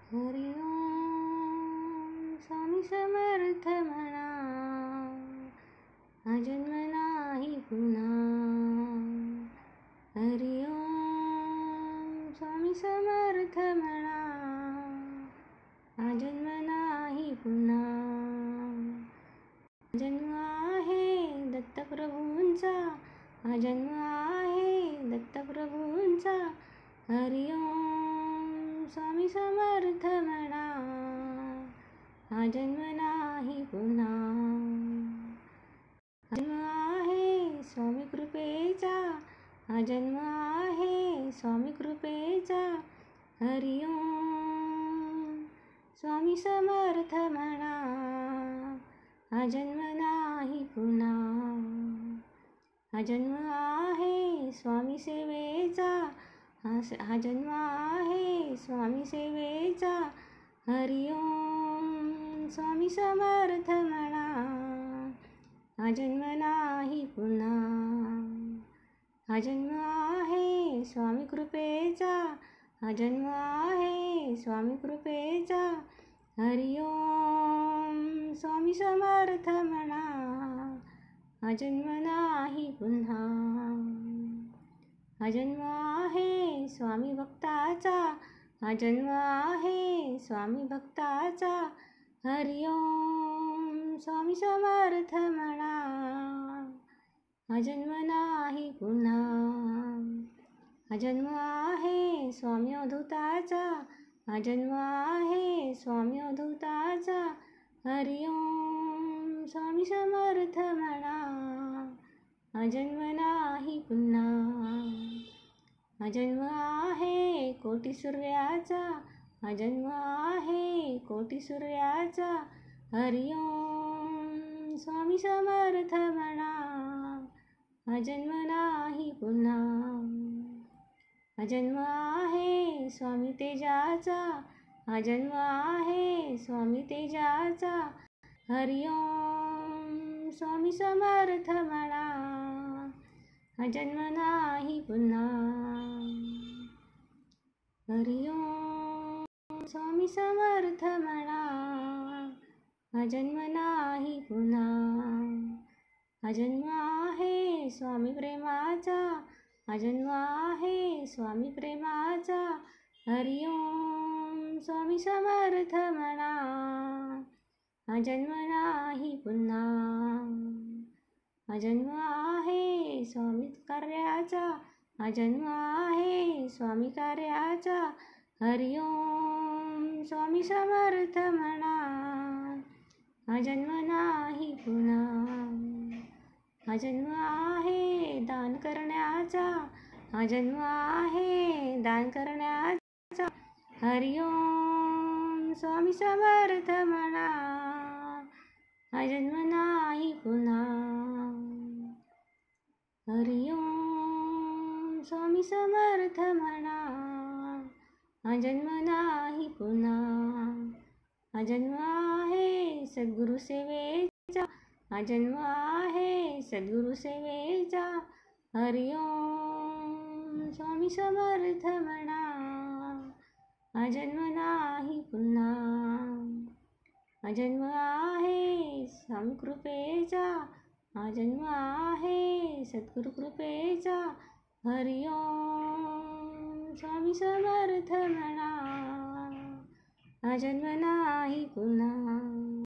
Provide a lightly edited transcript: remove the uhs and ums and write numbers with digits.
हरि ओम स्वामी समर्थ म्हणा, हा जन्म नाही पुन्हा. हरि ओम स्वामी समर्थ म्हणा, हा जन्म नाही पुन्हा. जन्म आहे दत्तप्रभूंचा, हा जन्म आहे दत्तप्रभूंचा. हरि ओम स्वामी समर्थ म्हणा, हा जन्म नाही पुन्हा. जन्म आहे स्वामी कृपेचा, हा जन्म आहे स्वामी कृपेचा. हरि ओम स्वामी समर्थ म्हणा, हा जन्म नाही पुन्हा. हा जन्म आहे स्वामी सेवेचा, हा जन्म आहे स्वामी सेवेचा. हरि ओम स्वामी समर्थ म्हणा, हा जन्म नाही पुन्हा. हा जन्म आहे स्वामी कृपेचा, हा जन्म आहे स्वामी कृपेचा. हरि ओम स्वामी समर्थ म्हणा, हा जन्म नाही पुन्हा. हा जन्म आहे स्वामी भक्ताचा, हा जन्म आहे स्वामी भक्ताचा. हरि ओम स्वामी समर्थ म्हणा, हा जन्म नाही पुन्हा. हा जन्म आहे स्वामी अवधूताचा, हा जन्म आहे स्वामी अवधूताचा. हरि ओम स्वामी समर्थ म्हणा, हा जन्म नाही पुन्हा. हा जन्म आहे कोटी सूर्याचा, हा जन्म आहे कोटी सूर्याचा. हरि ओम स्वामी समर्थ म्हणा, हा जन्म नाही पुन्हा. हा जन्म आहे स्वामी तेजाचा, हा जन्म आहे स्वामी तेजाचा. हरि ओम स्वामी समर्थ म्हणा, हा जन्म नाही पुन्हा. हरि ओम स्वामी समर्थ म्हणा, हा जन्म नाही पुन्हा. हा जन्म आहे स्वामी प्रेमाचा, हा जन्म आहे स्वामी प्रेमाचा. हरि ओम स्वामी समर्थ म्हणा, हा जन्म नाही पुन्हा. हा जन्म आहे स्वामी कार्याचा, हा जन्म आहे स्वामी कार्याचा. हरि ओम स्वामी समर्थ म्हणा, हा जन्म नाही पुन्हा. हा जन्म आहे दान करण्याचा, हा जन्म आहे दान करण्याचा. हरि ओम स्वामी समर्थ म्हणा, हा जन्म नाही पुन्हा. हरि ओम स्वामी समर्थ म्हणा, हा जन्म नाही पुन्हा. हा जन्म आहे सद्गुरु सेवेचा, हा जन्म आहे सद्गुरु सेवेचा. हरि ओम स्वामी समर्थ म्हणा, हा जन्म नाही पुन्हा. हा जन्म आहे स्वामी कृपेचा, हा जन्म आहे सद्गुरु कृपेचा. हरि ओम स्वामी समर्थ म्हणा, हा जन्म नाही